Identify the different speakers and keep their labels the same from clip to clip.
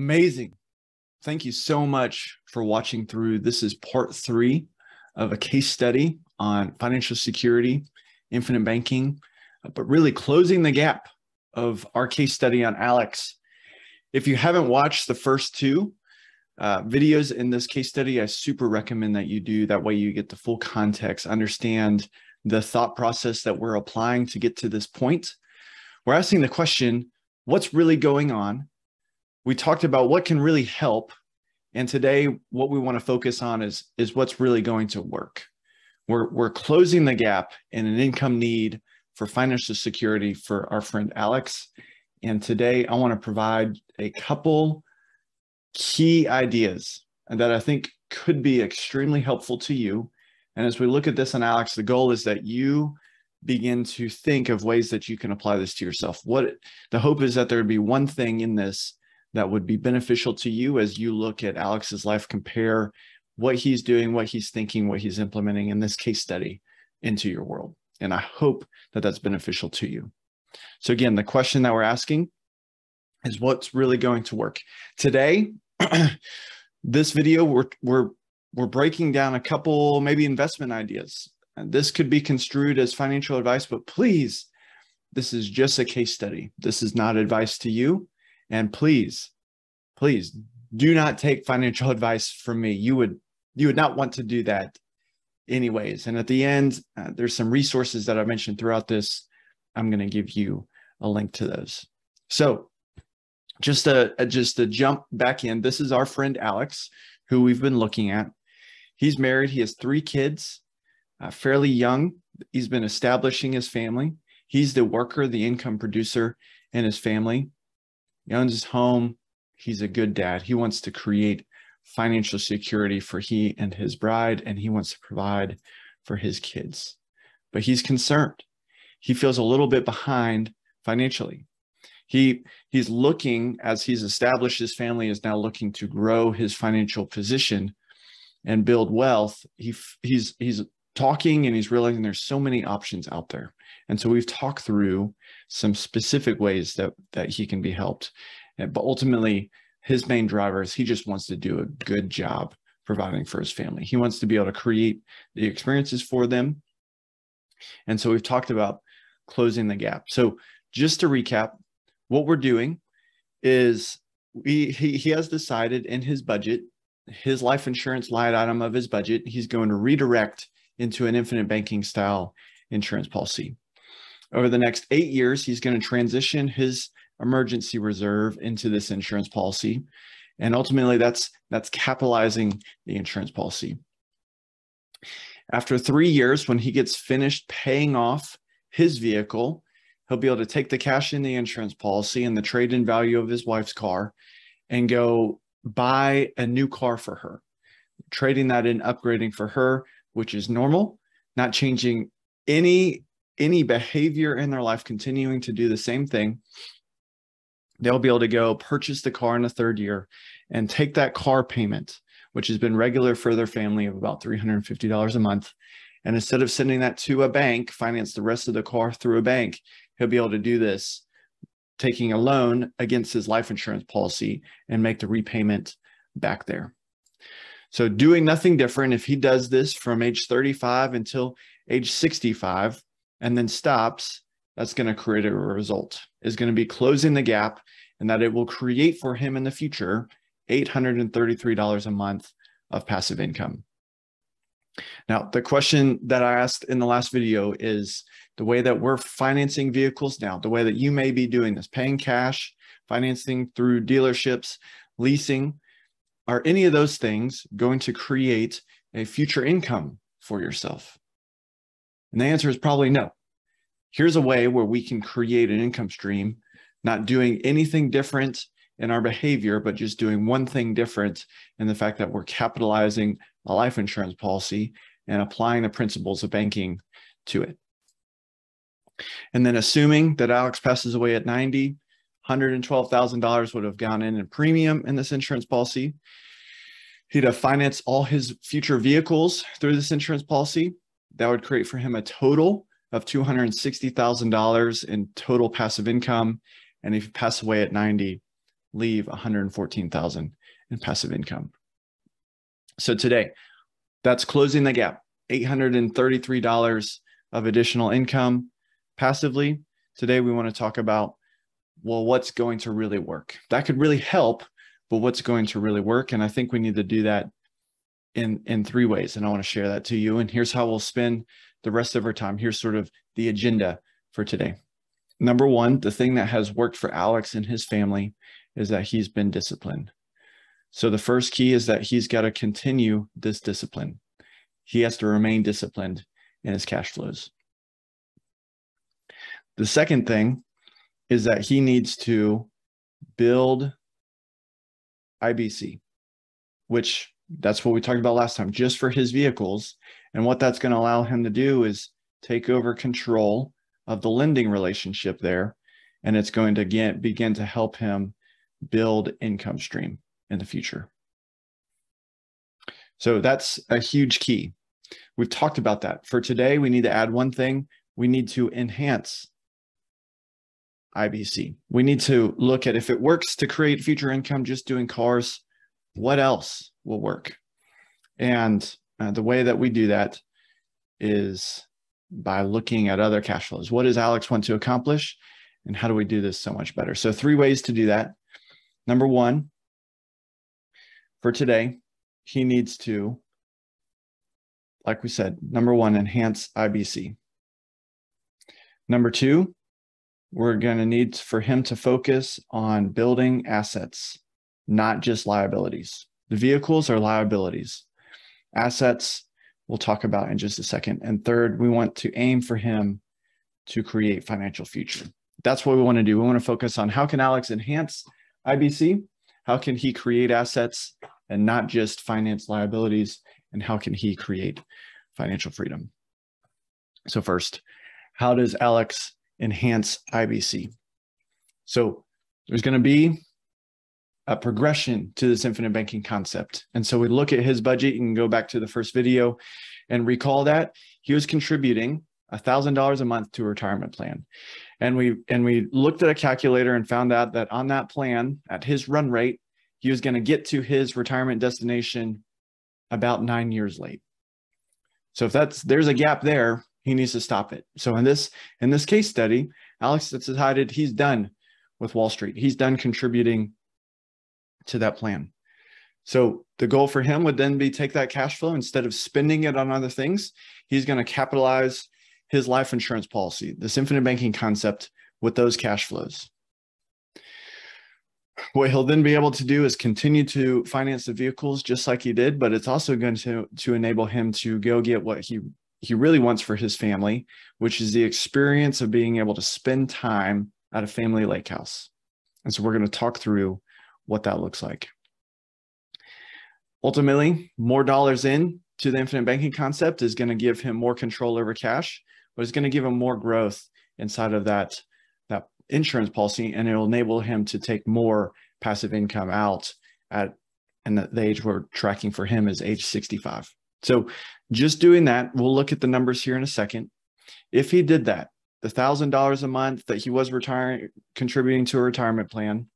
Speaker 1: Amazing. Thank you so much for watching through. This is part 3 of a case study on financial security, infinite banking, but really closing the gap of our case study on Alex. If you haven't watched the first 2 videos in this case study, I super recommend that you do. That way you get the full context, understand the thought process that we're applying to get to this point. We're asking the question, what's really going on? We talked about what can really help. And today, what we want to focus on is what's really going to work. We're closing the gap in an income need for financial security for our friend Alex. And today, I want to provide a couple key ideas that I think could be extremely helpful to you. And as we look at this on Alex, the goal is that you begin to think of ways that you can apply this to yourself. The hope is that there would be one thing in this that would be beneficial to you as you look at Alex's life, compare what he's doing, what he's thinking, what he's implementing in this case study into your world. And I hope that that's beneficial to you. So again, the question that we're asking is what's really going to work. Today, this video, we're breaking down a couple maybe investment ideas. And this could be construed as financial advice, but please, this is just a case study. This is not advice to you. And please do not take financial advice from me. You would not want to do that anyways. And at the end, there's some resources that I mentioned throughout this. I'm going to give you a link to those. So just to jump back in, this is our friend Alex, who we've been looking at. He's married. He has 3 kids, fairly young. He's been establishing his family. He's the worker, the income producer in his family. He owns his home. He's a good dad. He wants to create financial security for he and his bride, and he wants to provide for his kids. But he's concerned. He feels a little bit behind financially. He's looking, as he's established his family, is now looking to grow his financial position and build wealth. He's talking and he's realizing there's so many options out there. And so we've talked through some specific ways that he can be helped. But ultimately, his main driver is he just wants to do a good job providing for his family. He wants to be able to create the experiences for them. And so we've talked about closing the gap. So just to recap, what we're doing is he has decided in his budget, his life insurance line item of his budget, he's going to redirect into an infinite banking style insurance policy. Over the next 8 years, he's going to transition his emergency reserve into this insurance policy. And ultimately, that's capitalizing the insurance policy. After 3 years, when he gets finished paying off his vehicle, he'll be able to take the cash in the insurance policy and the trade-in value of his wife's car and go buy a new car for her, trading that in, upgrading for her, which is normal, not changing any behavior in their life, continuing to do the same thing. They'll be able to go purchase the car in the 3rd year and take that car payment, which has been regular for their family of about $350 a month. And instead of sending that to a bank, finance the rest of the car through a bank, he'll be able to do this, taking a loan against his life insurance policy and make the repayment back there. So doing nothing different, if he does this from age 35 until age 65 and then stops, that's going to create a result. Is going to be closing the gap, and that it will create for him in the future $833 a month of passive income. Now, the question that I asked in the last video is the way that we're financing vehicles now, the way that you may be doing this, paying cash, financing through dealerships, leasing. Are any of those things going to create a future income for yourself? And the answer is probably no. Here's a way where we can create an income stream, not doing anything different in our behavior, but just doing one thing different in the fact that we're capitalizing a life insurance policy and applying the principles of banking to it. And then assuming that Alex passes away at 90, $112,000 would have gone in premium in this insurance policy. He'd have financed all his future vehicles through this insurance policy. That would create for him a total of $260,000 in total passive income. And if he passed away at 90, leave $114,000 in passive income. So today, that's closing the gap, $833 of additional income passively. Today, we want to talk about, well, what's going to really work? That could really help, but what's going to really work? And I think we need to do that in three ways. And I want to share that to you. And here's how we'll spend the rest of our time. Here's sort of the agenda for today. Number one, the thing that has worked for Alex and his family is that he's been disciplined. So the first key is that he's got to continue this discipline. He has to remain disciplined in his cash flows. The second thing is that he needs to build IBC, which that's what we talked about last time, just for his vehicles. And what that's going to allow him to do is take over control of the lending relationship there. And it's going to begin to help him build income stream in the future. So that's a huge key. We've talked about that. For today, we need to add one thing. We need to enhance IBC. We need to look at if it works to create future income just doing cars, what else will work? And the way that we do that is by looking at other cash flows. What does Alex want to accomplish? And how do we do this so much better? So 3 ways to do that. Number one, for today, he needs to, like we said, number one, enhance IBC. Number 2, we're going to need for him to focus on building assets, not just liabilities. The vehicles are liabilities. Assets, we'll talk about in just a second. And third, we want to aim for him to create financial future. That's what we want to do. We want to focus on how can Alex enhance IBC? How can he create assets and not just finance liabilities? And how can he create financial freedom? So first, how does Alex enhance IBC? So there's going to be a progression to this infinite banking concept. And so we look at his budget. You can go back to the first video and recall that he was contributing $1,000 a month to a retirement plan. And we looked at a calculator and found out that on that plan, at his run rate, he was going to get to his retirement destination about 9 years late. So if there's a gap there, he needs to stop it. So in this case study, Alex has decided he's done with Wall Street. He's done contributing to that plan. So the goal for him would then be take that cash flow, instead of spending it on other things, he's going to capitalize his life insurance policy, this infinite banking concept, with those cash flows. What he'll then be able to do is continue to finance the vehicles just like he did, but it's also going to enable him to go get what he really wants for his family, which is the experience of being able to spend time at a family lake house. And so we're going to talk through what that looks like. Ultimately, more dollars in to the infinite banking concept is going to give him more control over cash, but it's going to give him more growth inside of that insurance policy, and it will enable him to take more passive income out and the age we're tracking for him is age 65. So just doing that, we'll look at the numbers here in a second. If he did that, the $1,000 a month that he was contributing to a retirement plan,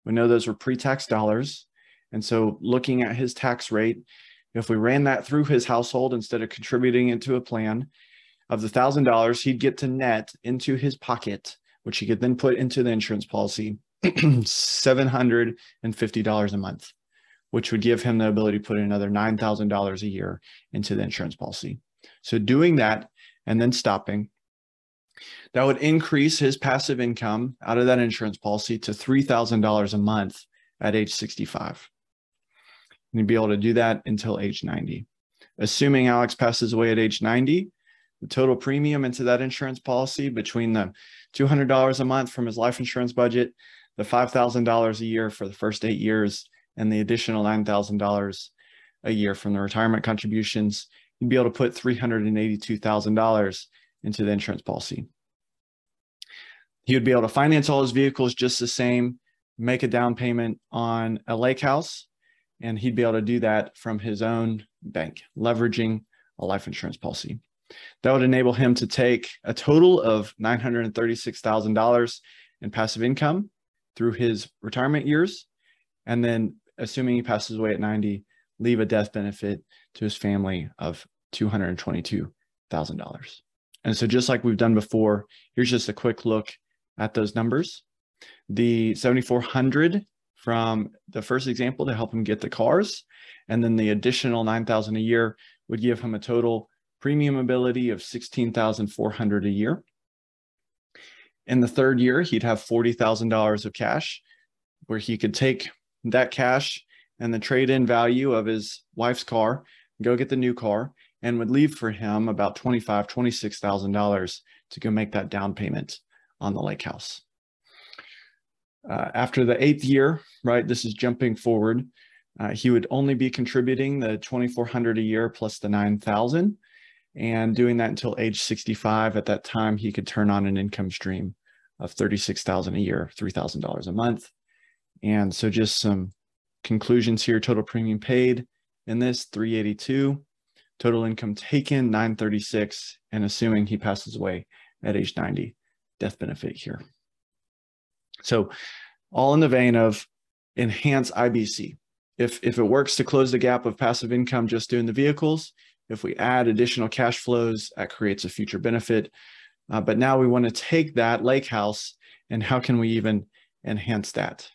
Speaker 1: we know those were pre-tax dollars. And so looking at his tax rate, if we ran that through his household instead of contributing into a plan, of the $1,000, he'd get to net into his pocket, which he could then put into the insurance policy, $750 a month, which would give him the ability to put in another $9,000 a year into the insurance policy. So doing that and then stopping, that would increase his passive income out of that insurance policy to $3,000 a month at age 65. And he'd be able to do that until age 90. Assuming Alex passes away at age 90, the total premium into that insurance policy, between the $200 a month from his life insurance budget, the $5,000 a year for the first 8 years, and the additional $9,000 a year from the retirement contributions, you'd be able to put $382,000 into the insurance policy. He would be able to finance all his vehicles just the same, make a down payment on a lake house, and he'd be able to do that from his own bank, leveraging a life insurance policy. That would enable him to take a total of $936,000 in passive income through his retirement years, And then assuming he passes away at 90, leave a death benefit to his family of $222,000. And so just like we've done before, here's just a quick look at those numbers. The 7,400 from the first example to help him get the cars, and then the additional 9,000 a year would give him a total premium ability of 16,400 a year. In the third year, he'd have $40,000 of cash, where he could take that cash and the trade-in value of his wife's car, go get the new car, and would leave for him about $25,000, $26,000 to go make that down payment on the lake house. After the 8th year, right, this is jumping forward, he would only be contributing the $2,400 a year plus the $9,000, and doing that until age 65. At that time, he could turn on an income stream of $36,000 a year, $3,000 a month. And so just some conclusions here. Total premium paid in this, $382. Total income taken, $936. And assuming he passes away at age 90, death benefit here. So all in the vein of enhance IBC. If it works to close the gap of passive income just doing the vehicles, if we add additional cash flows, that creates a future benefit. But now we want to take that lake house, and how can we even enhance that?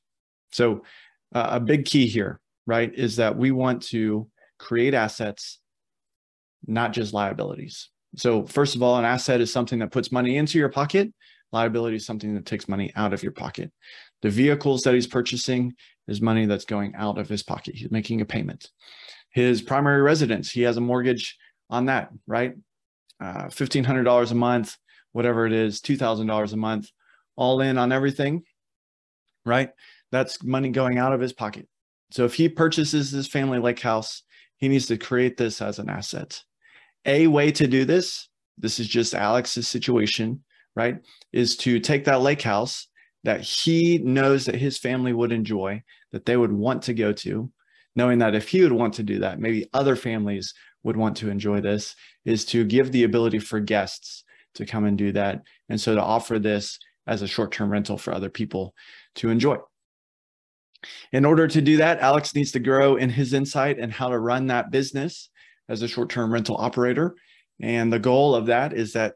Speaker 1: So a big key here, right, is that we want to create assets, not just liabilities. So first of all, an asset is something that puts money into your pocket. Liability is something that takes money out of your pocket. The vehicles that he's purchasing is money that's going out of his pocket. He's making a payment. His primary residence, he has a mortgage on that, right? $1,500 a month, whatever it is, $2,000 a month, all in on everything, right? That's money going out of his pocket. So if he purchases this family lake house, he needs to create this as an asset. A way to do this, this is just Alex's situation, right, is to take that lake house that he knows that his family would enjoy, that they would want to go to, knowing that if he would want to do that, maybe other families would want to enjoy this, is to give the ability for guests to come and do that. And so to offer this as a short-term rental for other people to enjoy. In order to do that, Alex needs to grow in his insight and how to run that business as a short-term rental operator. And the goal of that is that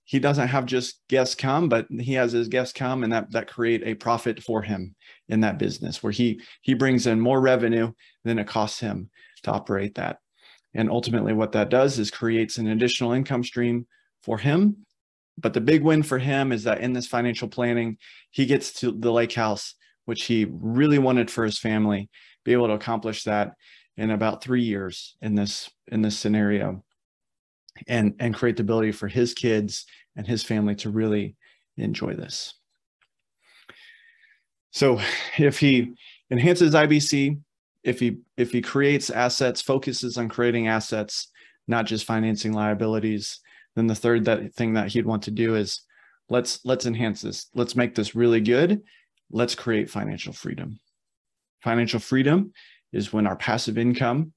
Speaker 1: he doesn't have just guests come, but he has his guests come, and that create a profit for him in that business, where he brings in more revenue than it costs him to operate that. And ultimately what that does is creates an additional income stream for him. But the big win for him is that in this financial planning, he gets to the lake house, which he really wanted for his family, be able to accomplish that in about 3 years in this scenario, and create the ability for his kids and his family to really enjoy this. So if he enhances IBC, if he creates assets, focuses on creating assets, not just financing liabilities, then the third thing that he'd want to do is let's enhance this. Let's make this really good. Let's create financial freedom. Financial freedom is when our passive income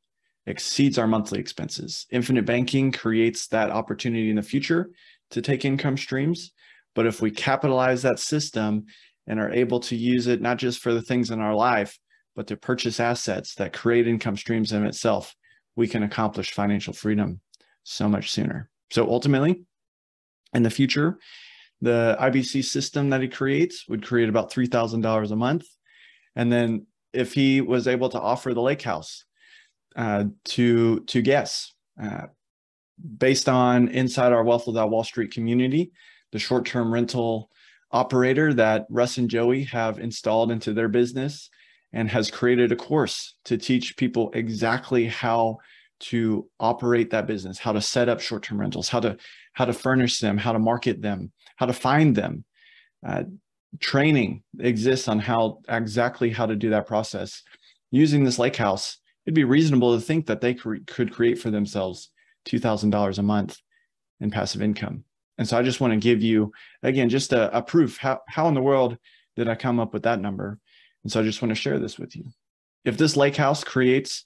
Speaker 1: exceeds our monthly expenses. Infinite banking creates that opportunity in the future to take income streams. But if we capitalize that system and are able to use it, not just for the things in our life, but to purchase assets that create income streams in itself, we can accomplish financial freedom so much sooner. So ultimately, in the future, the IBC system that he creates would create about $3,000 a month. And then if he was able to offer the lake house to guests, based on inside our Wealth Without Wall Street community, the short-term rental operator that Russ and Joey have installed into their business, and has created a course to teach people exactly how to operate that business, how to set up short-term rentals, how to furnish them, how to market them, how to find them. Training exists on exactly how to do that process. Using this lake house, it'd be reasonable to think that they could create for themselves $2,000 a month in passive income. And so I just want to give you, again, just a proof. How in the world did I come up with that number? And so I just want to share this with you. If this lake house creates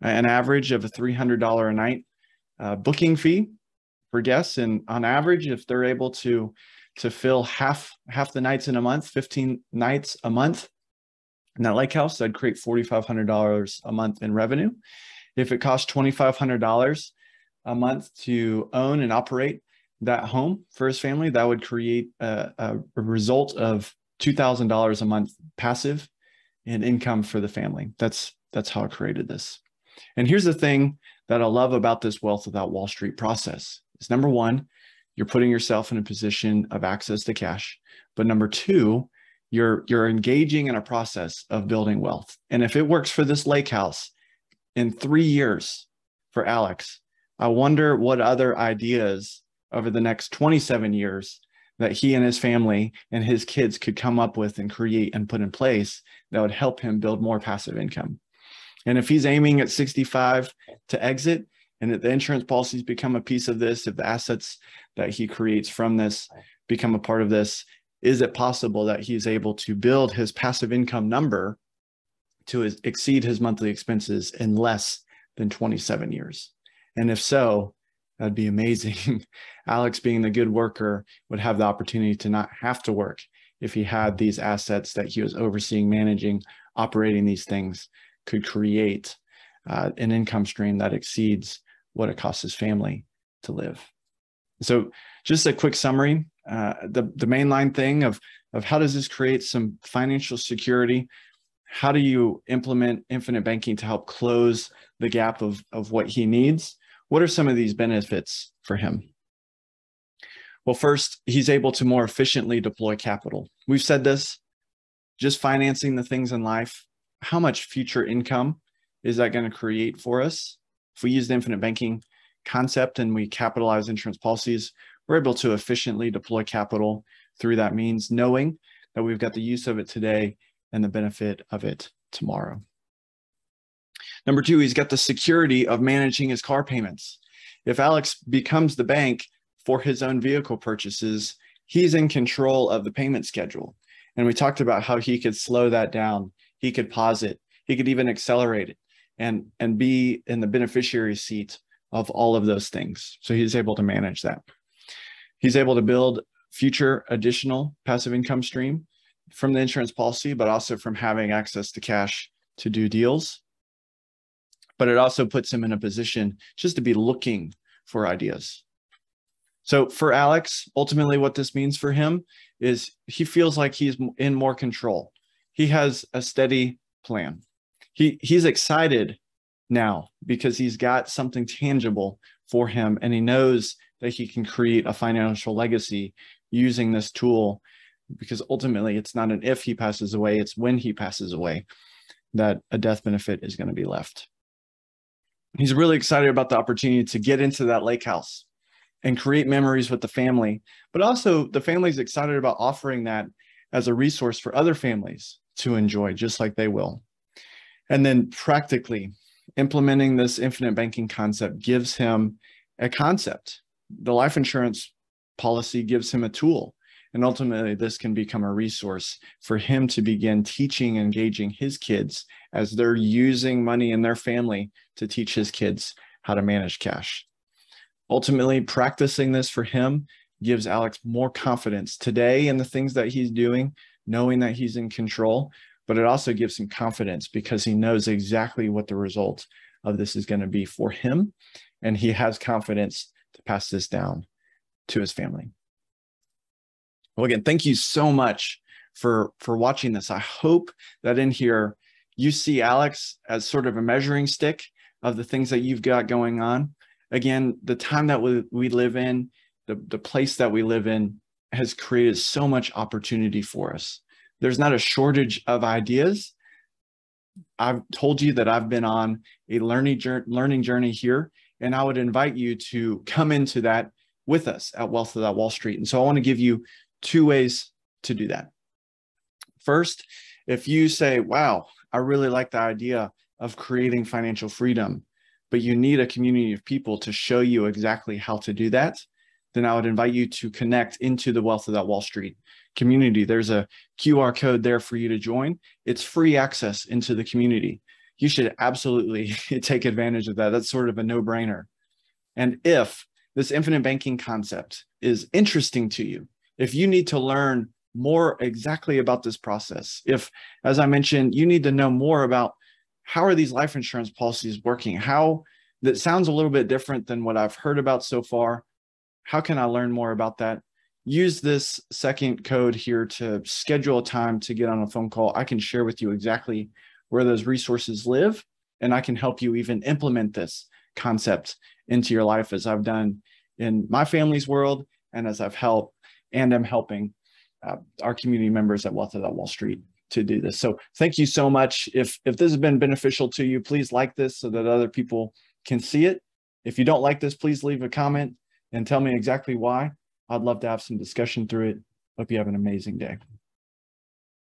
Speaker 1: an average of a $300 a night booking fee for guests, and on average, if they're able to fill half the nights in a month, 15 nights a month, In that lake house, that'd create $4,500 a month in revenue. If it costs $2,500 a month to own and operate that home for his family, that would create a result of $2,000 a month passive and income for the family. That's how I created this. And here's the thing that I love about this Wealth Without Wall Street process is, number one, you're putting yourself in a position of access to cash. But number two, you're engaging in a process of building wealth. And if it works for this lake house in 3 years for Alex, I wonder what other ideas over the next 27 years that he and his family and his kids could come up with and create and put in place that would help him build more passive income. And if he's aiming at 65 to exit, and if the insurance policies become a piece of this, if the assets that he creates from this become a part of this, is it possible that he's able to build his passive income number to exceed his monthly expenses in less than 27 years? And if so, that'd be amazing. Alex, being the good worker, would have the opportunity to not have to work if he had these assets that he was overseeing, managing, operating these things, could create an income stream that exceeds what it costs his family to live. So just a quick summary, the mainline thing of how does this create some financial security? How do you implement infinite banking to help close the gap of what he needs? What are some of these benefits for him? Well, first, he's able to more efficiently deploy capital. We've said this, just financing the things in life, how much future income is that going to create for us? If we use the infinite banking concept and we capitalize insurance policies, we're able to efficiently deploy capital through that means, knowing that we've got the use of it today and the benefit of it tomorrow. Number two, he's got the security of managing his car payments. If Alex becomes the bank for his own vehicle purchases, he's in control of the payment schedule. And we talked about how he could slow that down. He could pause it. He could even accelerate it and be in the beneficiary seat of all of those things. So he's able to manage that. He's able to build future additional passive income stream from the insurance policy, but also from having access to cash to do deals. But it also puts him in a position just to be looking for ideas. So for Alex, ultimately what this means for him is he feels like he's in more control. He has a steady plan. He's excited now because he's got something tangible for him, and he knows that he can create a financial legacy using this tool, because ultimately it's not an if he passes away, it's when he passes away that a death benefit is going to be left. He's really excited about the opportunity to get into that lake house and create memories with the family, but also the family's excited about offering that as a resource for other families to enjoy, just like they will. And then practically implementing this infinite banking concept gives him a concept. The life insurance policy gives him a tool. And ultimately, this can become a resource for him to begin teaching, engaging his kids as they're using money in their family to teach his kids how to manage cash. Ultimately, practicing this for him gives Alex more confidence today in the things that he's doing, knowing that he's in control, but it also gives him confidence because he knows exactly what the result of this is going to be for him. And he has confidence to pass this down to his family. Well, again, thank you so much for watching this. I hope that in here you see Alex as sort of a measuring stick of the things that you've got going on. Again, the time that we live in, the place that we live in has created so much opportunity for us. There's not a shortage of ideas. I've told you that I've been on a learning journey here, and I would invite you to come into that with us at Wealth Without Wall Street. And so I want to give you 2 ways to do that. First, if you say, wow, I really like the idea of creating financial freedom, but you need a community of people to show you exactly how to do that, then I would invite you to connect into the Wealth Without Wall Street community. There's a QR code there for you to join. It's free access into the community. You should absolutely take advantage of that. That's sort of a no-brainer. And if this infinite banking concept is interesting to you, if you need to learn more exactly about this process. If, as I mentioned, you need to know more about how are these life insurance policies working, how that sounds a little bit different than what I've heard about so far. How can I learn more about that? Use this second code here to schedule a time to get on a phone call. I can share with you exactly where those resources live, and I can help you even implement this concept into your life, as I've done in my family's world, and as I've helped and am helping our community members at Wealth Without Wall Street to do this. So thank you so much. If this has been beneficial to you, please like this so that other people can see it. If you don't like this, please leave a comment and tell me exactly why. I'd love to have some discussion through it. Hope you have an amazing day.